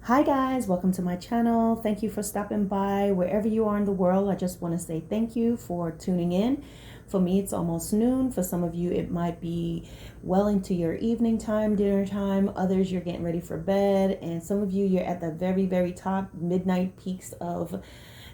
Hi guys, welcome to my channel. Thank you for stopping by. Wherever you are in the world, I just want to say thank you for tuning in. For me, it's almost noon. For some of you, it might be well into your evening time, dinner time. Others, you're getting ready for bed. And some of you, you're at the very, very top midnight peaks of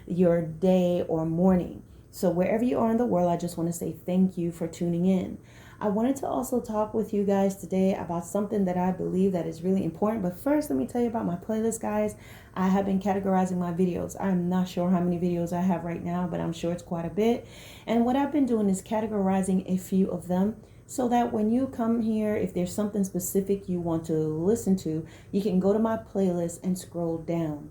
your day or morning. So wherever you are in the world, I just want to say thank you for tuning in. I wanted to also talk with you guys today about something that I believe that is really important. But first, let me tell you about my playlist, guys. I have been categorizing my videos. I'm not sure how many videos I have right now, but I'm sure it's quite a bit. And what I've been doing is categorizing a few of them so that when you come here, if there's something specific you want to listen to, you can go to my playlist and scroll down.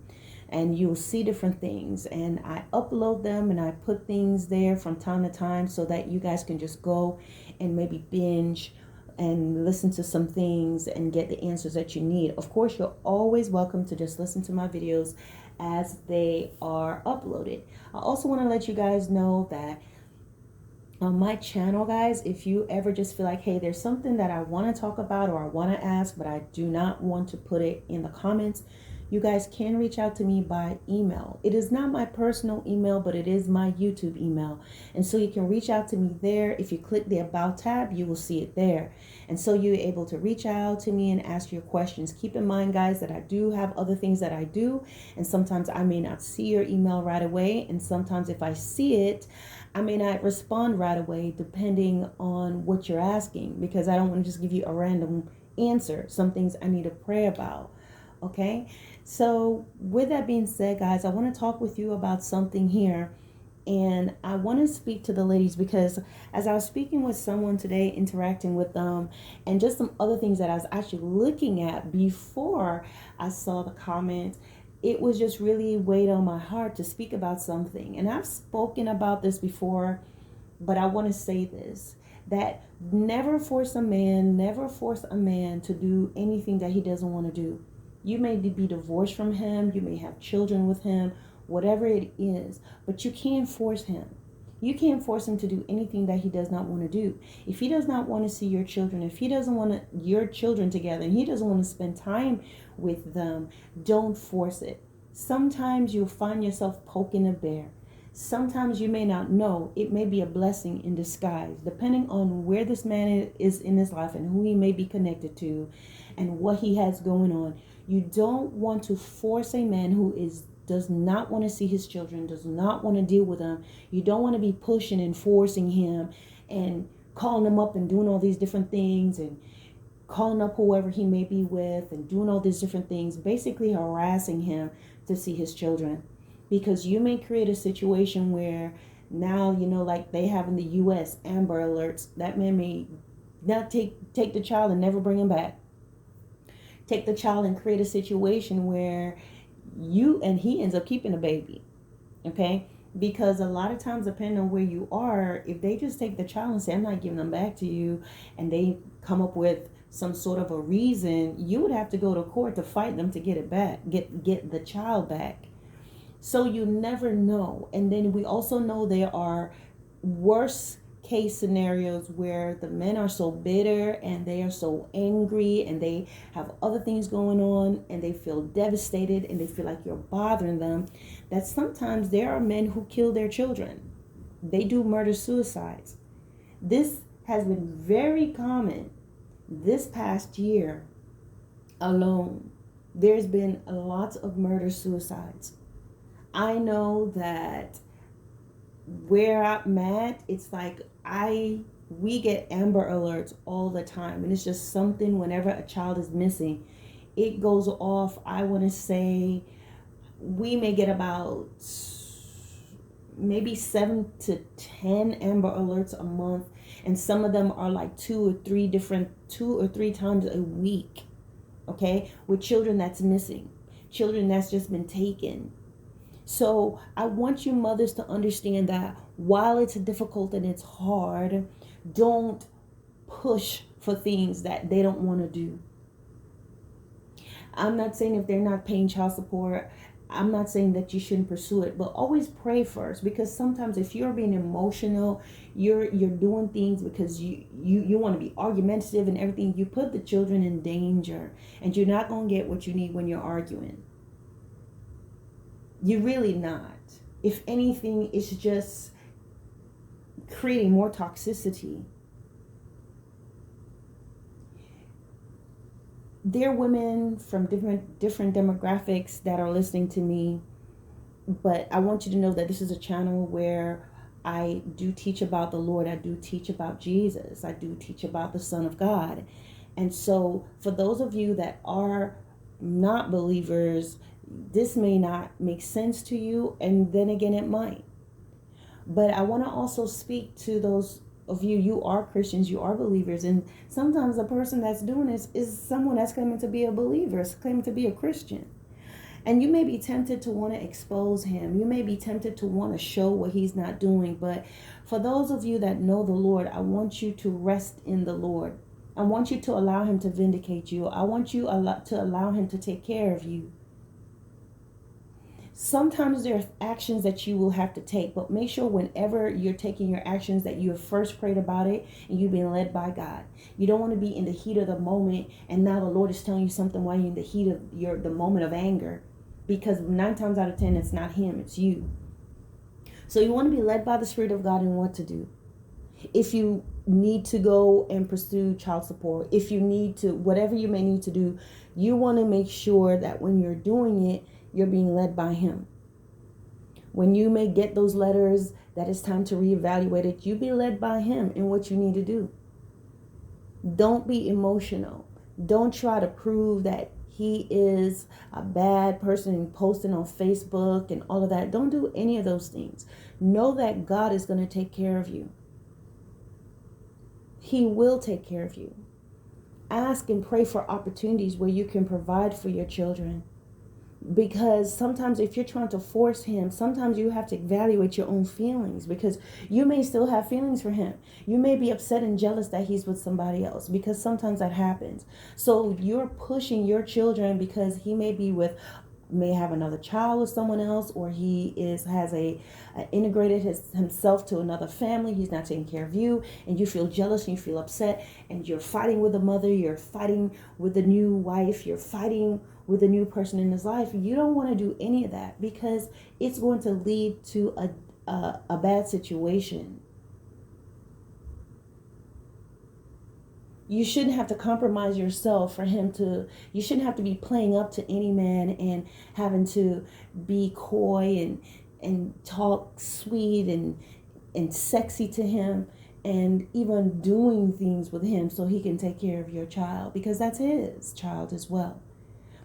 And you'll see different things, and I upload them and I put things there from time to time so that you guys can just go and maybe binge and listen to some things and get the answers that you need. Of course, you're always welcome to just listen to my videos as they are uploaded. I also want to let you guys know that on my channel, guys, if you ever just feel like, hey, there's something that I want to talk about or I want to ask, but I do not want to put it in the comments, you guys can reach out to me by email. It is not my personal email, but it is my YouTube email. And so you can reach out to me there. If you click the About tab, you will see it there. And so you're able to reach out to me and ask your questions. Keep in mind, guys, that I do have other things that I do. And sometimes I may not see your email right away. And sometimes if I see it, I may not respond right away depending on what you're asking, because I don't want to just give you a random answer. Some things I need to pray about. Okay, so with that being said, guys, I want to talk with you about something here. And I want to speak to the ladies because as I was speaking with someone today, interacting with them, and just some other things that I was actually looking at before I saw the comments, it was just really weighed on my heart to speak about something. And I've spoken about this before, but I want to say this, that never force a man to do anything that he doesn't want to do. You may be divorced from him, you may have children with him, whatever it is, but you can't force him. You can't force him to do anything that he does not want to do. If he does not want to see your children, if he doesn't want your children together, and he doesn't want to spend time with them, don't force it. Sometimes you'll find yourself poking a bear. Sometimes you may not know. It may be a blessing in disguise, depending on where this man is in his life and who he may be connected to and what he has going on. You don't want to force a man who does not want to see his children, does not want to deal with them. You don't want to be pushing and forcing him and calling him up and doing all these different things and calling up whoever he may be with and doing all these different things, basically harassing him to see his children. Because you may create a situation where now, like they have in the US, Amber Alerts, that man may not take the child and never bring him back. Take the child and create a situation where he ends up keeping the baby. Okay? Because a lot of times, depending on where you are, if they just take the child and say, I'm not giving them back to you, and they come up with some sort of a reason, you would have to go to court to fight them to get it back, get the child back. So you never know. And then we also know there are worse case scenarios where the men are so bitter and they are so angry and they have other things going on and they feel devastated and they feel like you're bothering them, that sometimes there are men who kill their children. They do murder suicides. This has been very common this past year alone. There's been lots of murder suicides. I know that where I'm at, it's like we get Amber Alerts all the time, and it's just something. Whenever a child is missing, it goes off. I want to say we may get about maybe 7 to 10 Amber Alerts a month, and some of them are like 2 or 3 times a week. Okay, with children that's missing, children that's just been taken. So I want you mothers to understand that while it's difficult and it's hard, don't push for things that they don't want to do. I'm not saying if they're not paying child support, I'm not saying that you shouldn't pursue it, but always pray first, because sometimes if you're being emotional, you're doing things because you want to be argumentative and everything, you put the children in danger, and you're not going to get what you need when you're arguing. You're really not. If anything, it's just creating more toxicity. There are women from different demographics that are listening to me, but I want you to know that this is a channel where I do teach about the Lord. I do teach about Jesus. I do teach about the Son of God. And so for those of you that are not believers, this may not make sense to you, and then again it might. But I want to also speak to those of you are Christians, you are believers, and sometimes the person that's doing this is someone that's claiming to be a believer, is claiming to be a Christian. And you may be tempted to want to expose him. You may be tempted to want to show what he's not doing. But for those of you that know the Lord, I want you to rest in the Lord. I want you to allow him to vindicate you. I want you to allow him to take care of you. Sometimes there are actions that you will have to take, but make sure whenever you're taking your actions that you have first prayed about it and you've been led by God. You don't want to be in the heat of the moment and now the Lord is telling you something while you're in the heat of the moment of anger, because 9 times out of 10 it's not him, it's you. So you want to be led by the Spirit of God in what to do. If you need to go and pursue child support, if you need to, whatever you may need to do, you want to make sure that when you're doing it, you're being led by him. When you may get those letters that it's time to reevaluate it, you be led by him in what you need to do. Don't be emotional. Don't try to prove that he is a bad person and posting on Facebook and all of that. Don't do any of those things. Know that God is going to take care of you. He will take care of you. Ask and pray for opportunities where you can provide for your children. Because sometimes if you're trying to force him, sometimes you have to evaluate your own feelings, because you may still have feelings for him. You may be upset and jealous that he's with somebody else, because sometimes that happens. So you're pushing your children because he may have another child with someone else, or he has integrated himself to another family. He's not taking care of you, and you feel jealous and you feel upset, and you're fighting with the mother, you're fighting with the new wife, you're fighting with the new person in his life. You don't want to do any of that, because it's going to lead to a bad situation. You shouldn't have to compromise yourself for him to, you shouldn't have to be playing up to any man and having to be coy and talk sweet and sexy to him, and even doing things with him so he can take care of your child, because that's his child as well.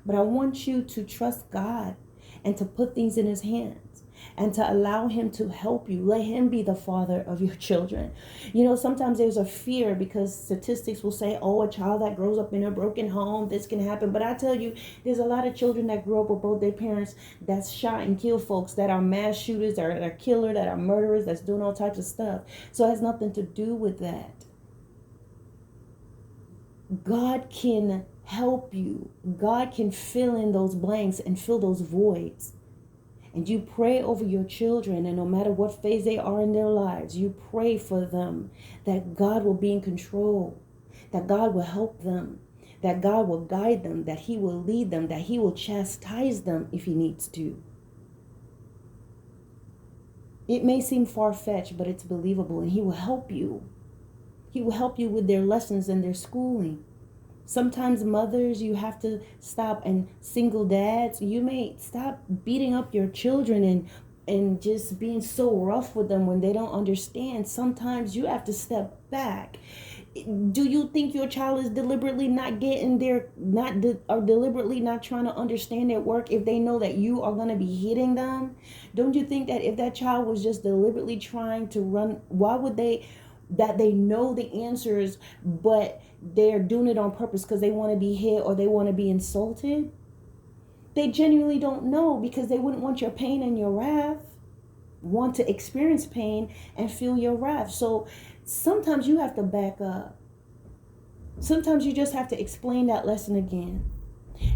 But I want you to trust God and to put things in his hands and to allow him to help you. Let him be the father of your children. You know, sometimes there's a fear because statistics will say, oh, a child that grows up in a broken home, this can happen. But I tell you, there's a lot of children that grow up with both their parents that's shot and kill folks, that are mass shooters, that are killers, that are murderers, that's doing all types of stuff. So it has nothing to do with that. God can help you. God can fill in those blanks and fill those voids. And you pray over your children, and no matter what phase they are in their lives, you pray for them, that God will be in control, that God will help them, that God will guide them, that he will lead them, that he will chastise them if he needs to. It may seem far-fetched, but it's believable, and he will help you. He will help you with their lessons and their schooling. Sometimes mothers, you have to stop, and single dads, you may stop beating up your children and just being so rough with them when they don't understand. Sometimes you have to step back. Do you think your child is deliberately not getting their, or deliberately not trying to understand their work if they know that you are going to be hitting them? Don't you think that if that child was just deliberately trying to run, why would they know the answers, but they're doing it on purpose because they want to be hit or they want to be insulted? They genuinely don't know, because they wouldn't want your pain and your wrath, want to experience pain and feel your wrath. So sometimes you have to back up. Sometimes you just have to explain that lesson again.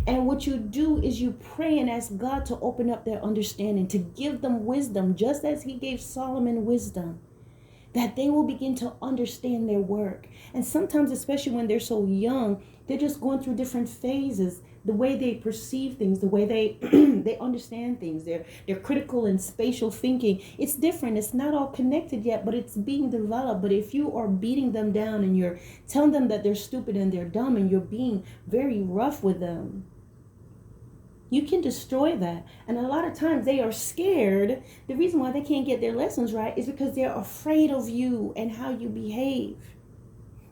And what you do is you pray and ask God to open up their understanding, to give them wisdom, just as he gave Solomon wisdom, that they will begin to understand their work. And sometimes, especially when they're so young, they're just going through different phases. The way they perceive things, the way they they understand things, they're critical and spatial thinking. It's different. It's not all connected yet, but it's being developed. But if you are beating them down and you're telling them that they're stupid and they're dumb and you're being very rough with them, you can destroy that. And a lot of times they are scared. The reason why they can't get their lessons right is because they're afraid of you and how you behave.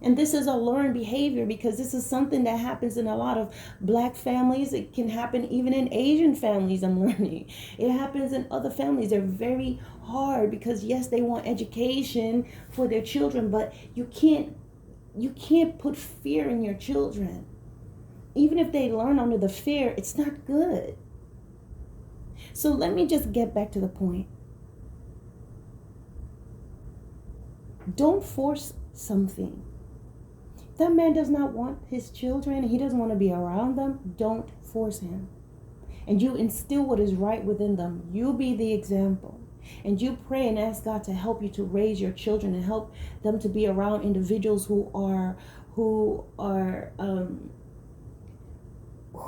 And this is a learned behavior, because this is something that happens in a lot of Black families. It can happen even in Asian families, I'm learning. It happens in other families. They're very hard because, yes, they want education for their children, but you can't put fear in your children. Even if they learn under the fear, it's not good. So let me just get back to the point. Don't force something. That man does not want his children. He doesn't want to be around them. Don't force him. And you instill what is right within them. You be the example. And you pray and ask God to help you to raise your children and help them to be around individuals who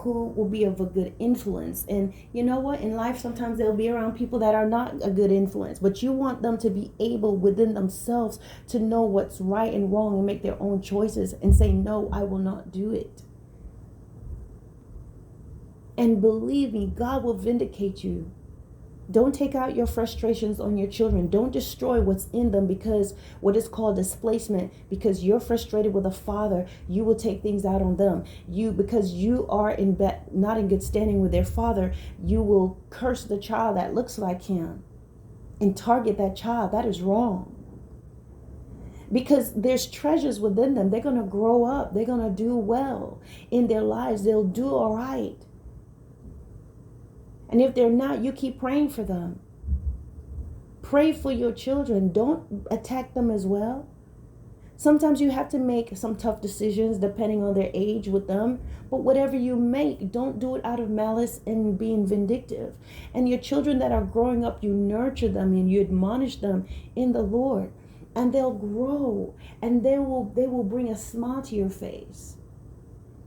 will be of a good influence. And you know what? In life, sometimes they'll be around people that are not a good influence, but you want them to be able within themselves to know what's right and wrong and make their own choices and say, no, I will not do it. And believe me, God will vindicate you. Don't take out your frustrations on your children. Don't destroy what's in them, because what is called displacement, because you're frustrated with a father, you will take things out on them. Because you are not in good standing with their father, you will curse the child that looks like him and target that child. That is wrong. Because there's treasures within them. They're going to grow up. They're going to do well in their lives. They'll do all right. And if they're not, you keep praying for them. Pray for your children. Don't attack them as well. Sometimes you have to make some tough decisions depending on their age with them. But whatever you make, don't do it out of malice and being vindictive. And your children that are growing up, you nurture them and you admonish them in the Lord. And they'll grow and they will bring a smile to your face.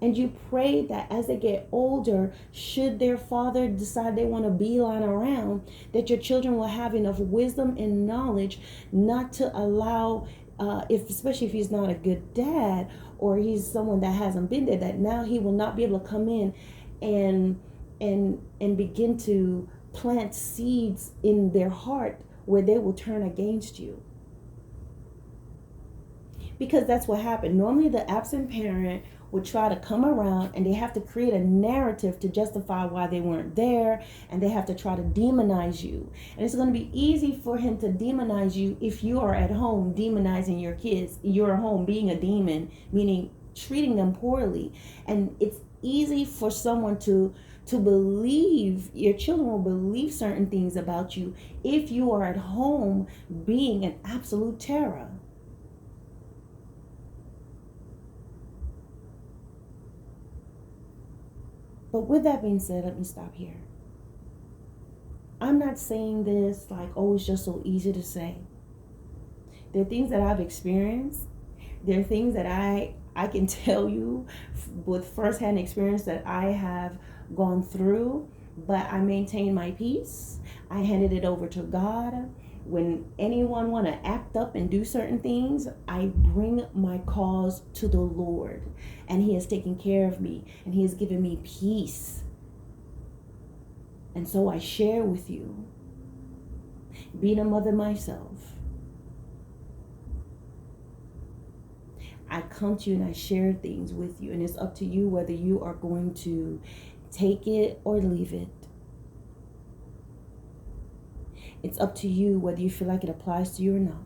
And you pray that as they get older, should their father decide they want to beeline around, that your children will have enough wisdom and knowledge not to allow, especially if he's not a good dad or he's someone that hasn't been there, that now he will not be able to come in and begin to plant seeds in their heart where they will turn against you. Because that's what happened. Normally the absent parent would try to come around and they have to create a narrative to justify why they weren't there, and they have to try to demonize you. And it's going to be easy for him to demonize you if you are at home demonizing your kids. You're at home being a demon, meaning treating them poorly. And it's easy for someone to believe, your children will believe certain things about you if you are at home being an absolute terror. But with that being said, let me stop here. I'm not saying this like, oh, it's just so easy to say. There are things that I've experienced. There are things that I can tell you with firsthand experience that I have gone through, but I maintain my peace. I handed it over to God. When anyone want to act up and do certain things, I bring my cause to the Lord, and he has taken care of me and he has given me peace. And so I share with you, being a mother myself, I come to you and I share things with you, and it's up to you whether you are going to take it or leave it. It's up to you whether you feel like it applies to you or not.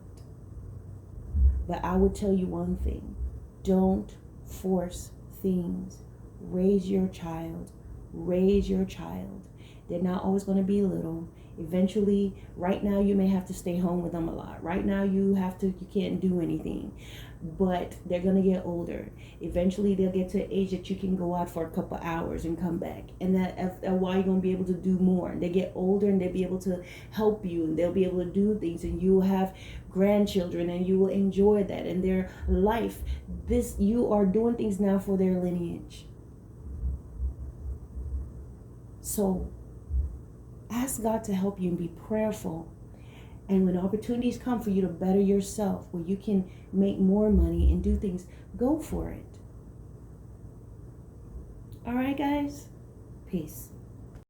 But I would tell you one thing. Don't force things. Raise your child. Raise your child. They're not always going to be little. Eventually, right now you may have to stay home with them a lot. Right now you can't do anything. But they're going to get older. Eventually they'll get to an age that you can go out for a couple hours and come back. And that while you're going to be able to do more. And they get older and they'll be able to help you and they'll be able to do things, and you will have grandchildren and you will enjoy that in their life. You are doing things now for their lineage. So ask God to help you and be prayerful. And when opportunities come for you to better yourself, where you can make more money and do things, go for it. All right, guys? Peace.